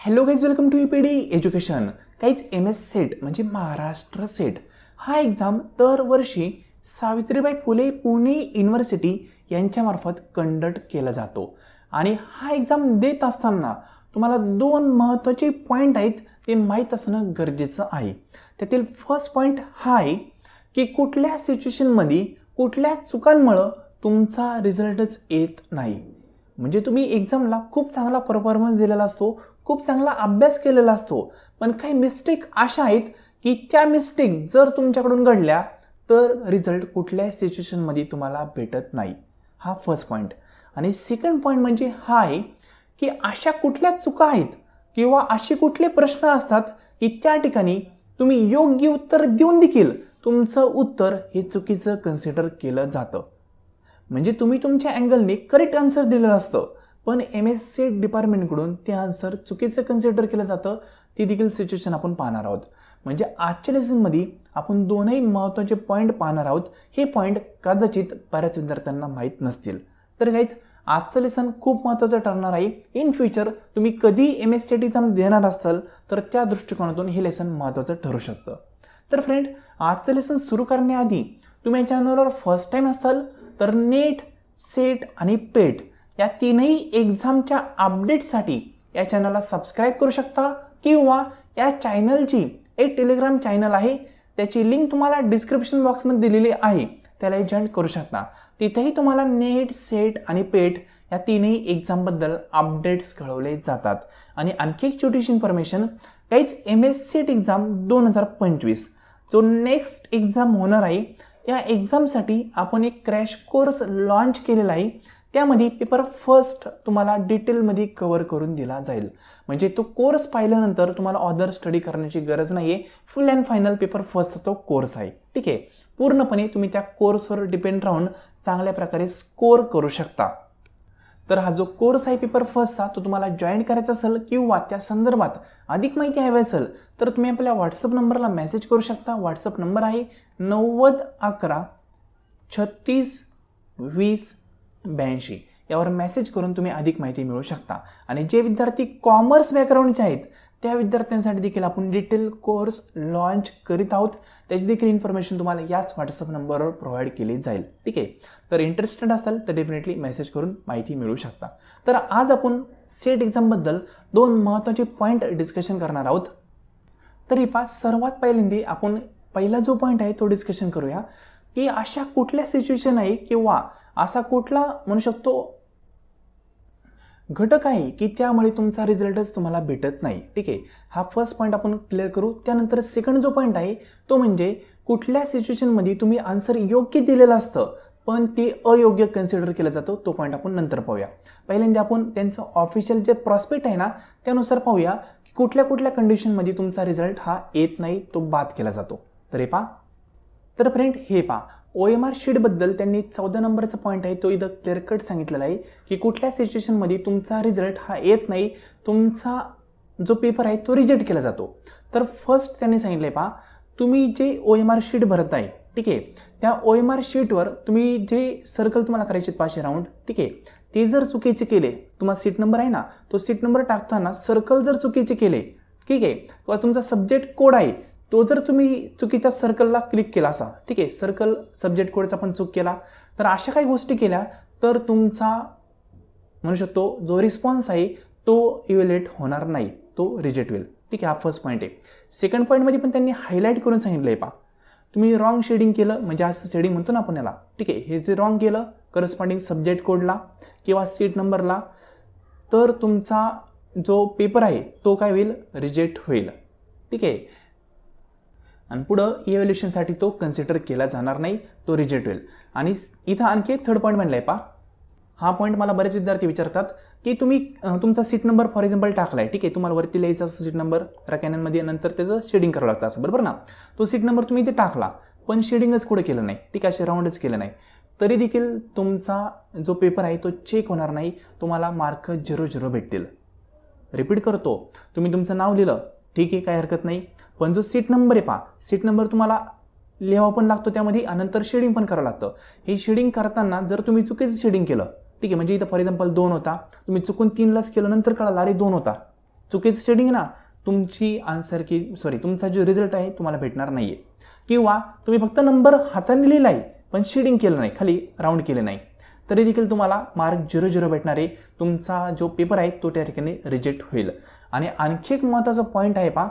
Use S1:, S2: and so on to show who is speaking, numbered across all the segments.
S1: Hello guys, welcome to EPD education. काहीच MS set म्हणजे Maharashtra set हा एक्झाम दरवर्षी सावित्रीबाई फुले पुणे युनिव्हर्सिटी यांच्यामार्फत कंडक्ट केला जातो. आणि हा एक्झाम देत असताना तुम्हाला दोन महत्त्वाचे पॉईंट आहेत ते माहीत असणं गरजेचं आहे. त्यातील फर्स्ट पॉईंट हा आहे की कुठल्या सिच्युएशनमध्ये कुठल्या चुकांमुळं तुमचा रिझल्टच येत नाही. म्हणजे तुम्ही एक्झामला खूप चांगला परफॉर्मन्स दिलेला असतो, खूप चांगला अभ्यास केलेला असतो, पण काही मिस्टेक अशा आहेत की त्या मिस्टेक जर तुमच्याकडून घडल्या तर रिझल्ट कुठल्याही सिच्युएशनमध्ये तुम्हाला भेटत नाही. हा फर्स्ट पॉईंट. आणि सेकंड पॉईंट म्हणजे हा आहे की अशा कुठल्या चुका आहेत किंवा असे कुठले प्रश्न असतात की त्या ठिकाणी तुम्ही योग्य उत्तर देऊन देखील तुमचं उत्तर हे चुकीचं कन्सिडर केलं जातं. म्हणजे तुम्ही तुमच्या अँगलने करेक्ट आन्सर दिलेलं असतं, पण MS सेट डिपार्टमेंटकडून ते आन्सर चुकीचं कन्सिडर केलं जातं. ती देखील सिच्युएशन आपण पाहणार आहोत. म्हणजे आजच्या लेसनमध्ये आपण दोनही महत्त्वाचे पॉईंट पाहणार आहोत. हे पॉईंट कदाचित बऱ्याच विद्यार्थ्यांना माहीत नसतील. तर गाईज, आजचं लेसन खूप महत्त्वाचं ठरणार आहे. इन फ्युचर तुम्ही कधी MS सेट एक्झाम देणार असाल तर त्या दृष्टिकोनातून हे लेसन महत्त्वाचं ठरू शकतं. तर फ्रेंड, आजचं लेसन सुरू करण्याआधी तुम्ही या चॅनलवर फर्स्ट टाईम असाल तर नेट, सेट आणि पेट या तीनही एक्झामच्या अपडेटसाठी या चॅनलला सबस्क्राईब करू शकता किंवा या चॅनलची एक टेलिग्राम चॅनल आहे, त्याची लिंक तुम्हाला डिस्क्रिप्शन बॉक्समध्ये दिलेली आहे, त्याला जॉईन करू शकता. तिथेही तुम्हाला नेट, सेट आणि पेट या तीनही एक्झामबद्दल अपडेट्स कळवले जातात. आणि आणखी एक छोटीशी इन्फॉर्मेशन, काहीच MS सेट एक्झाम 2025 जो नेक्स्ट एक्झाम होणार आहे, या एक्झामसाठी आपण एक क्रॅश कोर्स लॉन्च केलेला आहे. त्यामध्ये पेपर फर्स्ट तुम्हाला डिटेलमध्ये कव्हर करून दिला जाईल. म्हणजे तो कोर्स पाहिल्यानंतर तुम्हाला अदर स्टडी करण्याची गरज नाही आहे. फुल अँड फायनल पेपर फर्स्टचा तो कोर्स आहे. ठीक आहे, पूर्णपणे तुम्ही त्या कोर्सवर डिपेंड राहून चांगल्या प्रकारे स्कोअर करू शकता. तर हा जो कोर्स आहे पेपर फर्स्टचा, तो तुम्हाला जॉईन करायचा असेल किंवा त्या संदर्भात अधिक माहिती हवी असेल तर तुम्ही आपल्या व्हॉट्सअप नंबरला मेसेज करू शकता. व्हॉट्सअप नंबर आहे 9011 36 20 82. यावर मेसेज करून तुम्ही अधिक माहिती मिळवू शकता. आणि जे विद्यार्थी कॉमर्स बॅकग्राऊंडचे आहेत त्या विद्यार्थ्यांसाठी देखील आपण डिटेल कोर्स लॉन्च करीत आहोत. त्याची देखील इन्फॉर्मेशन तुम्हाला याच व्हॉट्सअप नंबरवर प्रोव्हाइड केली जाईल. ठीक आहे, तर इंटरेस्टेड असाल तर डेफिनेटली मेसेज करून माहिती मिळवू शकता. तर आज आपण सेट एक्झामबद्दल दोन महत्त्वाचे पॉईंट डिस्कशन करणार आहोत. तरी सर्वात पहिल्यांदा आपण पहिला जो पॉईंट आहे तो डिस्कशन करूया की अशा कुठल्या सिच्युएशन आहे किंवा असा कुठला म्हणू शकतो घटक आहे की त्यामुळे तुमचा रिझल्टच तुम्हाला भेटत नाही. ठीक आहे, हा फर्स्ट पॉईंट आपण क्लिअर करू. त्यानंतर सेकंड जो पॉईंट आहे तो म्हणजे कुठल्या सिच्युएशनमध्ये तुम्ही आन्सर योग्य दिलेलं असतं पण ते अयोग्य कन्सिडर केलं जातं. तो पॉईंट आपण नंतर पाहूया. पहिल्यांदा आपण त्यांचं ऑफिशियल जे प्रॉस्पेक्ट आहे ना त्यानुसार पाहूया की कुठल्या कुठल्या कंडिशनमध्ये तुमचा रिझल्ट हा येत नाही, तो बाद केला जातो. तर हे पहा. तर फ्रेंड, हे पहा, OMR शीटबद्दल त्यांनी 14 नंबरचा पॉईंट आहे तो इथं क्लिअर कट सांगितलेला आहे की कुठल्या सिच्युएशनमध्ये तुमचा रिझल्ट हा येत नाही, तुमचा जो पेपर आहे तो रिजेक्ट केला जातो. तर फर्स्ट त्यांनी सांगितलं आहे, पहा, तुम्ही जे OMR शीट भरत आहे, ठीक आहे, त्या OMR शीटवर तुम्ही जे सर्कल तुम्हाला करायचे 500 राऊंड, ठीक आहे, ते जर चुकीचे केले, तुम्हाला सीट नंबर आहे ना, तो सीट नंबर टाकताना सर्कल जर चुकीचे केले, ठीक आहे, किंवा तुमचा सब्जेक्ट कोड आहे तो जर तुम्ही चुकीच्या सर्कलला क्लिक केला असा, ठीक आहे, सर्कल सब्जेक्ट कोडचा पण चूक केला, तर अशा काही गोष्टी केल्या तर तुमचा म्हणू शकतो जो रिस्पॉन्स आहे तो इव्हॅल्युएट होणार नाही, तो रिजेक्ट होईल. ठीक आहे, हा फर्स्ट पॉईंट आहे. सेकंड पॉईंटमध्ये पण त्यांनी हायलाईट करून सांगितलं आहे, पहा, तुम्ही रॉंग शेडिंग केलं म्हणजे असं शेडिंग म्हणतो ना आपण याला, ठीक आहे, हे जे रॉंग केलं करस्पॉन्डिंग सब्जेक्ट कोडला किंवा सीट नंबरला तर तुमचा जो पेपर आहे तो काय होईल, रिजेक्ट होईल. ठीक आहे, आणि पुढं इव्हॅल्युएशनसाठी तो कन्सिडर केला जाणार नाही, तो रिजेक्ट होईल. आणि इथं आणखी एक थर्ड पॉईंट म्हणलं आहे, पहा, हा पॉईंट मला बरेच विद्यार्थी विचारतात की तुम्ही तुमचा सीट नंबर फॉर एक्झाम्पल टाकला आहे, ठीक आहे, तुम्हाला वरती लिहायचा असं सीट नंबर रॅकॅनमध्ये, नंतर त्याचं शेडिंग करावं लागतं असं, बरोबर ना. तो सीट नंबर तुम्ही इथे टाकला पण शेडिंगच कुठे केलं नाही, ठीक आहे, असे राऊंडच केलं नाही, तरी देखील तुमचा जो पेपर आहे तो चेक होणार नाही, तुम्हाला मार्क 0 भेटतील. रिपीट करतो, तुम्ही तुमचं नाव लिहिलं, ठीक आहे, काही हरकत नाही, पण जो सीट नंबर आहे, पहा, सीट नंबर तुम्हाला लिहावा पण लागतो त्यामध्ये आणि नंतर शेडिंग पण करावं लागतं. हे शेडिंग करताना जर तुम्ही चुकीचं शेडिंग केलं, ठीक आहे, म्हणजे इथं फॉर एक्झाम्पल 2 होता, तुम्ही चुकून 3लाच केलं, नंतर कळालं अरे 2 होता, चुकीचं शेडिंग ना, तुमची तुमचा जो रिझल्ट आहे तुम्हाला भेटणार नाही आहे. किंवा तुम्ही फक्त नंबर हाताने लिहिला आहे पण शेडिंग केलं नाही, खाली राऊंड केले नाही, तरी देखील तुम्हाला मार्क 0 भेटणार आहे. तुमचा जो पेपर आहे तो त्या ठिकाणी रिजेक्ट होईल. आणि आणखी एक महत्त्वाचा पॉईंट आहे पहा,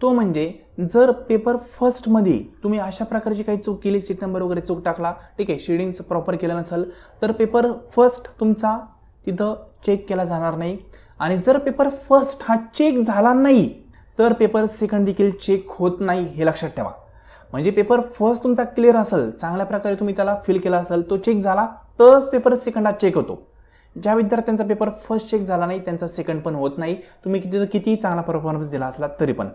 S1: तो म्हणजे जर पेपर फर्स्टमध्ये तुम्ही अशा प्रकारची काही चूक केली, सीट नंबर वगैरे चूक टाकला, ठीक आहे, शेडिंगचं प्रॉपर केलं नसेल, तर पेपर फर्स्ट तुमचा तिथं चेक केला जाणार नाही. आणि जर पेपर फर्स्ट हा चेक झाला नाही तर पेपर सेकंड देखील चेक होत नाही, हे लक्षात ठेवा. म्हणजे पेपर फर्स्ट तुमचा क्लिअर असेल, चांगल्या प्रकारे तुम्ही त्याला फिल केला असेल, तो चेक झाला तरच पेपर सेकंड हा चेक होतो. ज्या विद्यार्थ्यांचा पेपर फर्स्ट चेक झाला नाही त्यांचा सेकंड पण होत नाही. तुम्ही किती चांगला परफॉर्मन्स दिला असला तरी पण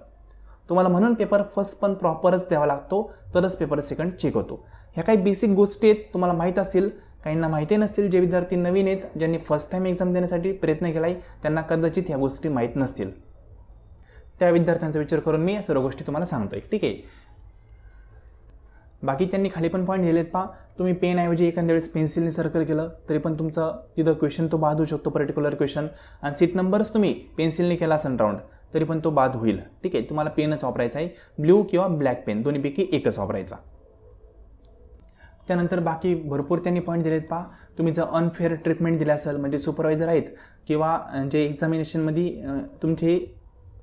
S1: तुम्हाला म्हणून पेपर फर्स्ट पण प्रॉपरच द्यावा लागतो, तरच पेपर सेकंड चेक होतो. ह्या काही बेसिक गोष्टी आहेत, तुम्हाला माहीत असतील, काहींना माहिती नसतील. जे विद्यार्थी नवीन आहेत, ज्यांनी फर्स्ट टाइम एक्झाम देण्यासाठी प्रयत्न केला आहे, त्यांना कदाचित ह्या गोष्टी माहीत नसतील. त्या विद्यार्थ्यांचा विचार करून मी सर्व गोष्टी तुम्हाला सांगतोय, ठीक आहे. बाकी त्यांनी खाली पण पॉईंट दिलेत पहा. तुम्ही पेनऐवजी एखाद्या वेळेस पेन्सिलने सर्कल केलं तरी पण तुमचं तिथं क्वेश्चन तो बाद होऊ शकतो, पर्टिक्युलर क्वेश्चन. आणि सीट नंबरच तुम्ही पेन्सिलने केला असेल राऊंड तरी पण तो बाद होईल, ठीक आहे. तुम्हाला पेनच वापरायचा आहे, ब्ल्यू किंवा ब्लॅक पेन दोन्हीपैकी एकच वापरायचा. त्यानंतर बाकी भरपूर त्यांनी पॉईंट दिलेत पहा. तुम्ही जर अनफेअर ट्रीटमेंट दिली असेल, म्हणजे सुपरवायझर आहेत किंवा जे एक्झामिनेशनमध्ये तुमचे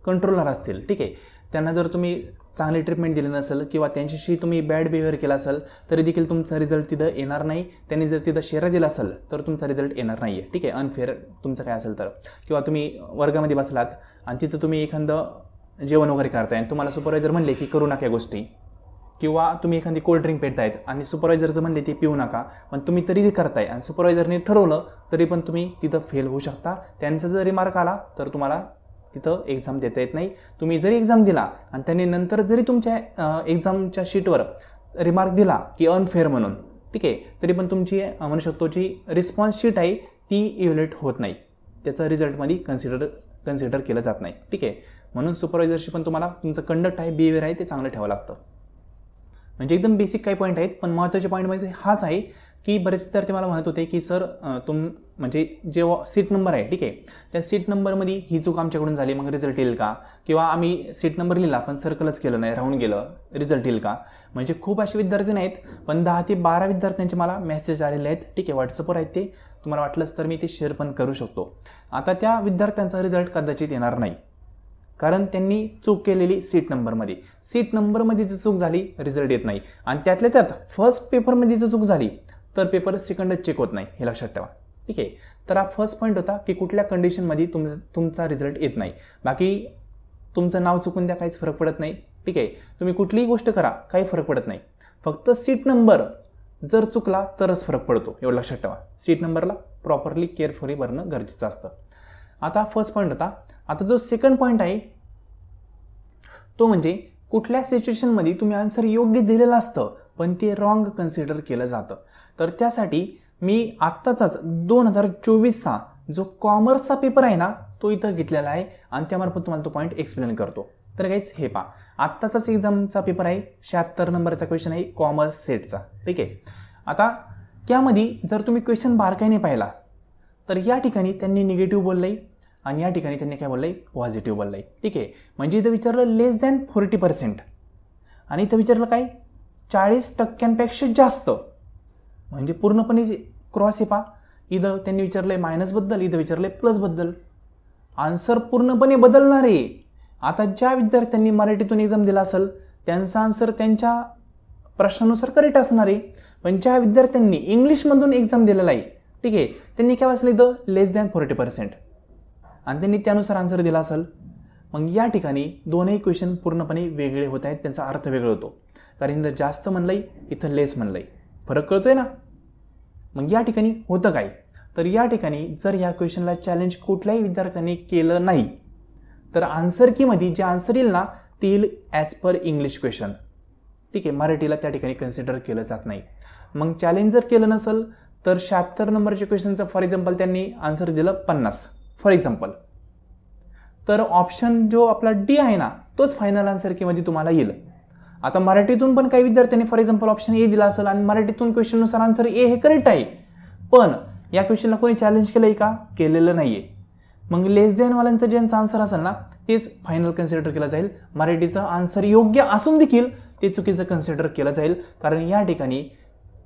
S1: कंट्रोलर असतील, ठीक आहे, त्यांना जर तुम्ही चांगली ट्रीटमेंट दिली नसेल किंवा त्यांच्याशी तुम्ही बॅड बिहेवियर केला असेल तरी देखील तुमचा रिझल्ट तिथं येणार नाही. त्यांनी जर तिथं शेरा दिला असेल तर तुमचा रिझल्ट येणार नाही आहे, ठीक आहे. अनफेअर तुमचं काय असेल तर, किंवा तुम्ही वर्गामध्ये बसलात आणि तिथं तुम्ही एखादं जेवण वगैरे करताय आणि तुम्हाला सुपरवायझर म्हणले की करू नका या गोष्टी, किंवा तुम्ही एखादी कोल्ड्रिंक पेटतायत आणि सुपरवायझरचं म्हणले ते पिऊ नका पण तुम्ही तरी करताय आणि सुपरवायझरने ठरवलं तरी पण तुम्ही तिथं फेल होऊ शकता. त्यांचा जर रिमार्क आला तर तुम्हाला तिथं एक्झाम देता येत नाही. तुम्ही जरी एक्झाम दिला आणि त्यांनी नंतर जरी तुमच्या एक्झामच्या शीटवर रिमार्क दिला की अनफेअर म्हणून, ठीक आहे, तरी पण तुमची म्हणू शकतो जी रिस्पॉन्स शीट आहे ती इव्हॅल्युएट होत नाही, त्याचं रिझल्टमध्ये कन्सिडर केलं जात नाही, ठीक आहे. म्हणून सुपरवायझरशी पण तुम्हाला तुमचं कंडक्ट आहे, बिहेवियर आहे ते चांगलं ठेवावं लागतं. म्हणजे एकदम बेसिक काही पॉईंट आहेत, पण महत्त्वाचे पॉईंट म्हणजे हाच आहे की बरेच विद्यार्थी मला म्हणत होते की सर म्हणजे जेव्हा सीट नंबर आहे, ठीक आहे, त्या सीट नंबरमध्ये ही चूक आमच्याकडून झाली मग रिझल्ट येईल का, किंवा आम्ही सीट नंबर लिहिला पण सर्कलच केलं नाही, राहून गेलं, रिझल्ट येईल का. म्हणजे खूप असे विद्यार्थी नाहीत, पण 10 ते 12 विद्यार्थ्यांचे मला मेसेज आलेले आहेत, ठीक आहे, व्हॉट्सअपवर आहेत ते. तुम्हाला वाटलंच तर मी ते शेअर पण करू शकतो. आता त्या विद्यार्थ्यांचा रिझल्ट कदाचित येणार नाही, कारण त्यांनी चूक केलेली सीट नंबरमध्ये जर चूक झाली रिझल्ट येत नाही. आणि त्यातल्या त्यात फर्स्ट पेपरमध्ये जर चूक झाली तर पेपर सेकंडच चेक होत नाही, हे लक्षात ठेवा, ठीक आहे. तर हा फर्स्ट पॉईंट होता की कुठल्या कंडिशनमध्ये तुमचा रिझल्ट येत नाही. बाकी तुमचं नाव चुकून द्या, काहीच फरक पडत नाही, ठीक आहे. तुम्ही कुठलीही गोष्ट करा, काही फरक पडत नाही. फक्त सीट नंबर जर चुकला तरच फरक पडतो, एवढं लक्षात ठेवा. सीट नंबरला प्रॉपरली केअरफुली भरणं गरजेचं असतं. आता फर्स्ट पॉईंट होता. आता जो सेकंड पॉईंट आहे तो म्हणजे कुठल्या सिच्युएशनमध्ये तुम्ही आन्सर योग्य दिलेलं असतं पण ते रॉंग कन्सिडर केलं जातं. तर त्यासाठी मी आत्ताचाच 2024चा जो कॉमर्सचा पेपर आहे ना तो इथं घेतलेला आहे आणि त्यामार्फत तुम्हाला तो पॉईंट एक्सप्लेन करतो. तर काहीच हे पहा, आत्ताचाच एक्झामचा पेपर आहे, 76 नंबरचा क्वेश्चन आहे कॉमर्स सेटचा, ठीक आहे. आता त्यामध्ये जर तुम्ही क्वेश्चन बारकाईने पाहिला तर या ठिकाणी त्यांनी निगेटिव्ह बोललंय आणि या ठिकाणी त्यांनी काय बोललंय, पॉझिटिव्ह बोललंय, ठीक आहे. म्हणजे इथं विचारलं लेस दॅन 40% आणि इथं विचारलं काय 40% जास्त, म्हणजे पूर्णपणे क्रॉस आहे पहा. इथं त्यांनी विचारलंय मायनसबद्दल, इथं विचारलंय प्लसबद्दल. आन्सर पूर्णपणे बदलणार आहे. आता ज्या विद्यार्थ्यांनी मराठीतून एक्झाम दिला असेल त्यांचा आन्सर त्यांच्या प्रश्नानुसार करेक्ट असणार आहे, पण ज्या विद्यार्थ्यांनी इंग्लिशमधून एक्झाम दिलेला आहे, ठीक आहे, त्यांनी काय वाचलं इथं लेस दॅन 40% आणि त्यांनी त्यानुसार आन्सर दिला असेल, मग या ठिकाणी दोनही क्वेश्चन पूर्णपणे वेगळे होत आहेत, त्यांचा अर्थ वेगळा होतो. कारण इथं जास्त म्हणलंय, इथं लेस म्हणलंय, फरक कळतोय ना. मग या ठिकाणी होतं काय, तर या ठिकाणी जर या क्वेश्चनला चॅलेंज कुठल्याही विद्यार्थ्यांनी केलं नाही तर आन्सर कीमध्ये जे आन्सर येईल ना ते येईल ॲज पर इंग्लिश क्वेश्चन, ठीक आहे. मराठीला त्या ठिकाणी कन्सिडर केलं जात नाही. मग चॅलेंज जर केलं नसेल तर 76 नंबरच्या क्वेश्चनचं फॉर एक्झाम्पल त्यांनी आन्सर दिलं 50 फॉर एक्झाम्पल, तर ऑप्शन जो आपला डी आहे ना तोच फायनल आन्सर कीमध्ये तुम्हाला येईल. आता मराठीतून पण काही विद्यार्थ्यांनी फॉर एक्झाम्पल ऑप्शन ए दिला असेल आणि मराठीतून क्वेश्चननुसार आन्सर ए हे करेक्ट आहे, पण या क्वेश्चनला कोणी चॅलेंज केलं आहे का, केलेलं नाही आहे. मग लेस दॅन वाल्यांचं ज्यांचं आन्सर असेल ना तेच फायनल कन्सिडर केलं जाईल. मराठीचं आन्सर योग्य असून देखील ते चुकीचं कन्सिडर केलं जाईल, कारण या ठिकाणी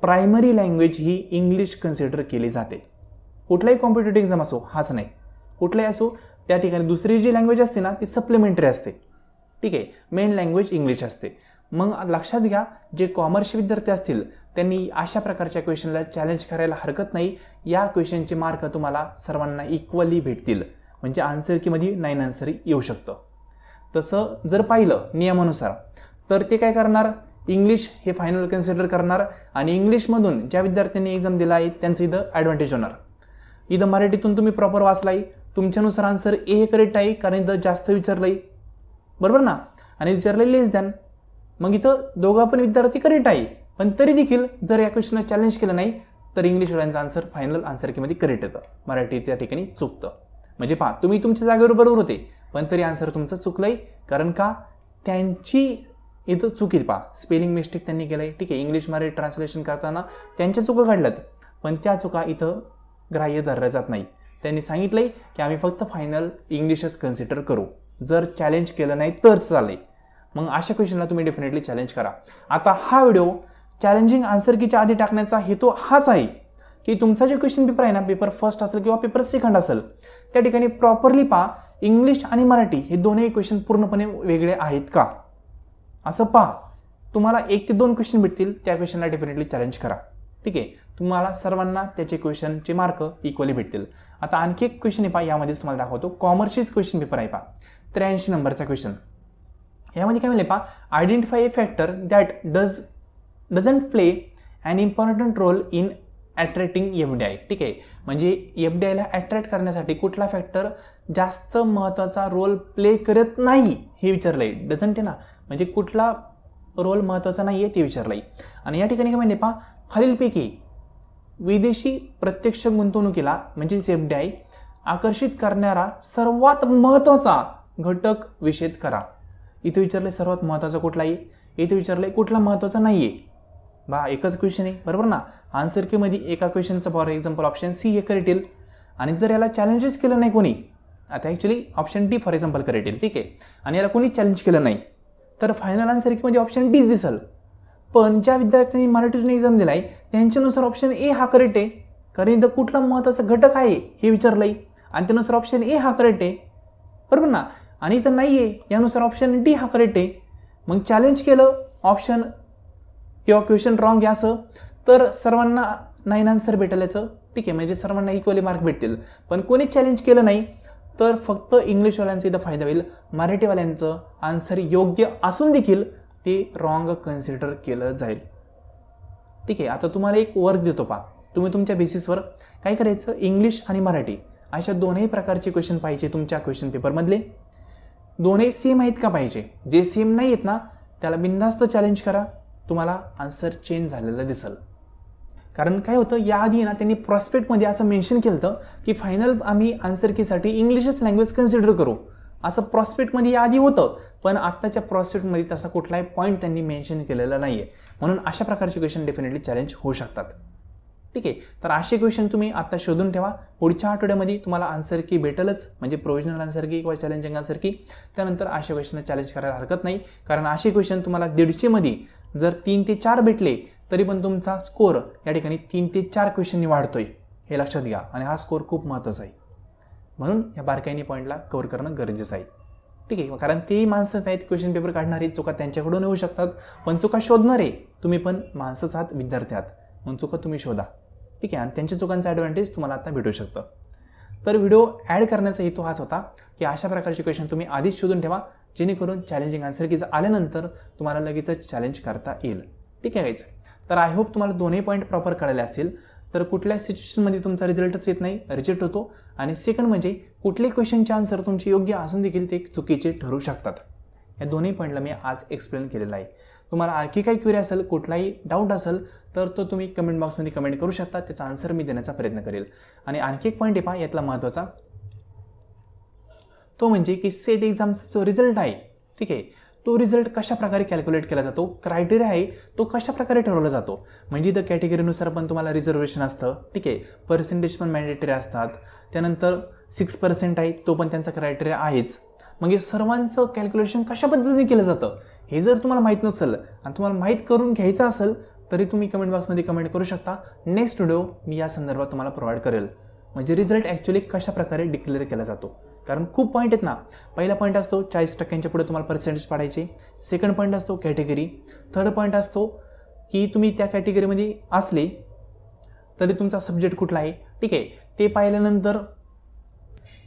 S1: प्रायमरी लँग्वेज ही इंग्लिश कन्सिडर केली जाते. कुठलाही कॉम्पिटेटिव्ह एक्झाम असो, हाच नाही, कुठलाही असो, त्या ठिकाणी दुसरी जी लँग्वेज असते ना ती सप्लिमेंटरी असते. ठीक आहे, मेन लँग्वेज इंग्लिश असते. मग लक्षात घ्या, जे कॉमर्सचे विद्यार्थी असतील त्यांनी अशा प्रकारच्या क्वेश्चनला चॅलेंज करायला हरकत नाही. या क्वेश्चनचे मार्क तुम्हाला सर्वांना इक्वली भेटतील, म्हणजे आन्सर कीमध्ये 9 आन्सर येऊ शकतं. तसं जर पाहिलं नियमानुसार तर ते काय करणार, इंग्लिश हे फायनल कन्सिडर करणार आणि इंग्लिशमधून ज्या विद्यार्थ्यांनी एक्झाम दिला आहे त्यांचं इथं ॲडव्हान्टेज होणार. इथं मराठीतून तुम्ही प्रॉपर वाचलाय, तुमच्यानुसार आन्सर ए हे करेक्ट आहे कारण इथं जास्त विचारलंय, बरोबर ना, आणि विचारलंय लेस दॅन. मग इथं दोघा पण विद्यार्थी करेक्ट आहे, पण तरी देखील जर या क्वेश्चनला चॅलेंज केलं नाही तर इंग्लिशवाल्यांचं आन्सर फायनल आन्सर कीमध्ये करेक्ट येतं, मराठीच्या ठिकाणी चुकतं. म्हणजे पहा, तुम्ही तुमच्या जागेवर बरोबर होते पण तरी आन्सर तुमचं चुकलंय, कारण का त्यांची इथं चुकी पहा, स्पेलिंग मिस्टेक त्यांनी केलंय. ठीक आहे, इंग्लिश मराठी ट्रान्सलेशन करताना त्यांच्या चुका काढल्यात, पण त्या चुका इथं ग्राह्य धरल्या जात नाही. त्यांनी सांगितलंय की आम्ही फक्त फायनल इंग्लिशच कन्सिडर करू, जर चॅलेंज केलं नाही तर चालेल. मग अशा क्वेश्चनला तुम्ही डेफिनेटली चॅलेंज करा. आता हा व्हिडिओ चॅलेंजिंग आन्सर कीच्या आधी टाकण्याचा हेतू हाच आहे की तुमचा जे क्वेश्चन पेपर आहे ना, पेपर फर्स्ट असेल किंवा पेपर सेकंड असेल, त्या ठिकाणी प्रॉपरली पहा इंग्लिश आणि मराठी हे दोन्ही क्वेश्चन पूर्णपणे वेगळे आहेत का असं पहा. तुम्हाला 1 ते 2 क्वेश्चन भेटतील, त्या क्वेश्चनला डेफिनेटली चॅलेंज करा. ठीक आहे, तुम्हाला सर्वांना त्याचे क्वेश्चनचे मार्क इक्वली भेटतील. आता आणखी एक क्वेश्चन आहे पहा, यामध्ये तुम्हाला दाखवतो. कॉमर्सचीच क्वेश्चन पेपर आहे पहा, 83 नंबरचा क्वेश्चन. यामध्ये काय म्हणले पहा, identify a factor that doesn't play an important role in attracting FDI. ठीक आहे, म्हणजे FDIला अट्रॅक्ट करण्यासाठी कुठला फॅक्टर जास्त महत्त्वाचा रोल प्ले करत नाही हे विचारलंय. डझंट आहे ना, म्हणजे कुठला रोल महत्त्वाचा नाही आहे ते विचारलंय. आणि या ठिकाणी काय म्हणले पहा, खालीलपैकी विदेशी प्रत्यक्ष गुंतवणुकीला म्हणजेच FDI आकर्षित करणारा सर्वात महत्त्वाचा घटक विषेद करा. इथे विचारले सर्वात महत्त्वाचा कुठला आहे, इथे विचारले कुठला महत्त्वाचा नाही आहे. बा एकच क्वेश्चन आहे, बरोबर ना. आन्सर कीमध्ये एका क्वेश्चनचं फॉर एक्झाम्पल ऑप्शन सी हे करेक्ट येईल, आणि जर याला चॅलेंजेस केलं नाही कोणी, आता actually option D for example correct येईल. ठीक आहे, आणि याला कोणी चॅलेंज केलं नाही तर फायनल आन्सर कीमध्ये ऑप्शन डीच दिसेल. पण ज्या विद्यार्थ्यांनी मराठीतून एक्झाम दिलाय त्यांच्यानुसार ऑप्शन ए हा करेक्ट आहे, कारण इथं कुठला महत्त्वाचा घटक आहे हे विचारलंय आणि त्यानुसार ऑप्शन ए हा करेक्ट आहे, बरोबर ना. आणि इथं नाही आहे, यानुसार ऑप्शन डी हा करेक्ट आहे. मग चॅलेंज केलं ऑप्शन किंवा क्वेश्चन रॉंग आहे असं, तर सर्वांना 9 आन्सर भेटेल याचं. ठीक आहे, म्हणजे सर्वांना इक्वली मार्क भेटतील. पण कोणी चॅलेंज केलं नाही तर फक्त इंग्लिशवाल्यांचा इथं फायदा होईल, मराठीवाल्यांचं आन्सर योग्य असून देखील ते रॉंग कन्सिडर केलं जाईल. ठीक आहे, आता तुम्हाला एक वर्क देतो पहा, तुम्ही तुमच्या बेसिसवर काय करायचं, इंग्लिश आणि मराठी अशा दोन्ही प्रकारचे क्वेश्चन पाहिजे तुमच्या क्वेश्चन पेपरमधले. दोन्ही सेम आहेत का पाहिजे, जे सेम नाही आहेत ना त्याला बिनधास्त चॅलेंज करा, तुम्हाला आन्सर चेंज झालेलं दिसेल. कारण काय होतं, याआधी ना त्यांनी प्रॉस्पेक्टमध्ये असं मेन्शन केलं होतं की फायनल आम्ही आन्सर कीसाठी इंग्लिशच लँग्वेज कन्सिडर करू, असं प्रॉस्पेक्टमध्ये याआधी होतं. पण आत्ताच्या प्रॉस्पेक्टमध्ये तसा कुठलाही पॉईंट त्यांनी मेन्शन केलेला नाही आहे, म्हणून अशा प्रकारचे क्वेश्चन डेफिनेटली चॅलेंज होऊ शकतात. ठीक आहे, तर असे क्वेश्चन तुम्ही आता शोधून ठेवा. पुढच्या आठवड्यामध्ये तुम्हाला आन्सर की भेटेलच, म्हणजे प्रोव्हिजनल आन्सर की किंवा चॅलेंजिंग आन्सर की. त्यानंतर अशा क्वेश्चन चॅलेंज करायला हरकत नाही, कारण असे क्वेश्चन तुम्हाला 150 मध्ये जर 3 ते 4 भेटले तरी पण तुमचा स्कोअर या ठिकाणी 3 ते 4 क्वेश्चननी वाढतोय, हे लक्षात घ्या. आणि हा स्कोअर खूप महत्त्वाचा आहे, म्हणून या बारकाईने पॉईंटला कव्हर करणं गरजेचं आहे. ठीक आहे, कारण तेही माणसं आहेत क्वेश्चन पेपर काढणारी, चुका त्यांच्याकडून येऊ शकतात, पण चुका शोधणारे तुम्ही पण माणसंच आहात, विद्यार्थी आहात, म्हणून चुका तुम्ही शोधा. ठीक आहे, आणि त्यांच्या चुकांचा ॲडव्हान्टेज तुम्हाला आता भेटू शकतं. तर व्हिडिओ ॲड करण्याचा हेतू हाच होता की अशा प्रकारचे क्वेश्चन तुम्ही आधीच शोधून ठेवा, जेणेकरून चॅलेंजिंग आन्सर कीचं आल्यानंतर तुम्हाला लगेचच चॅलेंज करता येईल. ठीक आहे गाईज, तर आय होप तुम्हाला दोन्ही पॉईंट प्रॉपर कळले असतील. तर कुठल्या सिच्युएशनमध्ये तुमचा रिझल्टच येत नाही, रिजेक्ट होतो. आणि सेकंड म्हणजे कुठले क्वेश्चनचे आन्सर तुमचे योग्य असून देखील ते चुकीचे ठरू शकतात. या दोन्ही पॉईंटला मी आज एक्सप्लेन केलेलं आहे. तुम्हाला आणखी काही क्वेरी असेल, कुठलाही डाऊट असेल तर तो तुम्ही कमेंट बॉक्समध्ये कमेंट करू शकता, त्याचा आन्सर मी देण्याचा प्रयत्न करेल. आणि आणखी एक पॉईंट आहे पहा यातला महत्त्वाचा, तो म्हणजे की सेट एक्झामचा जो रिझल्ट आहे, ठीक आहे, तो रिझल्ट कशा प्रकारे कॅल्क्युलेट केला जातो, क्रायटेरिया आहे तो कशा प्रकारे ठरवला जातो. म्हणजे इथं कॅटेगरीनुसार पण तुम्हाला रिझर्वेशन असतं, ठीक आहे, पर्सेंटेज पण मॅन्डेटरी असतात, त्यानंतर 6% आहे तो पण त्यांचा क्रायटेरिया आहेच. मग हे सर्वांचं कॅल्क्युलेशन कशा पद्धतीने केलं जातं हे जर तुम्हाला माहीत नसेल आणि तुम्हाला माहीत करून घ्यायचं असेल तरी तुम्ही कमेंट बॉक्समध्ये कमेंट करू शकता. नेक्स्ट व्हिडिओ मी या संदर्भात तुम्हाला प्रोव्हाइड करेल. म्हणजे रिझल्ट ॲक्च्युली कशा प्रकारे डिक्लेअर केला जातो, कारण खूप पॉईंट आहेत ना. पहिला पॉईंट असतो 40% पुढे तुम्हाला पर्सेंटेज पाडायचे. सेकंड पॉईंट असतो कॅटेगरी. थर्ड पॉईंट असतो की तुम्ही त्या कॅटेगरीमध्ये असले तरी तुमचा सब्जेक्ट कुठला आहे, ठीक आहे. ते पाहिल्यानंतर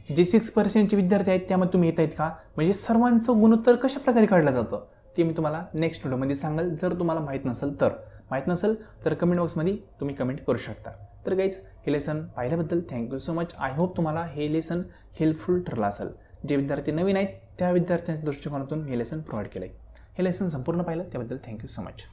S1: जे 6% विद्यार्थी आहेत त्यामध्ये तुम्ही येत आहेत का, म्हणजे सर्वांचं गुणोत्तर कशा प्रकारे काढलं जातं ते मी तुम्हाला नेक्स्ट व्हिडिओमध्ये सांगेल. जर तुम्हाला माहीत नसेल तर कमेंट बॉक्समध्ये तुम्ही कमेंट करू शकता. तर गाईज हे लेसन पाहिल्याबद्दल thank you so much. I hope तुम्हाला हे लेसन हेल्पफुल ठरलं असेल. जे विद्यार्थी नवीन आहेत त्या विद्यार्थ्यांच्या दृष्टिकोनातून हे लेसन प्रोव्हाइड केलं आहे. हे लेसन संपूर्ण पाहिलं त्याबद्दल थँक्यू सो मच.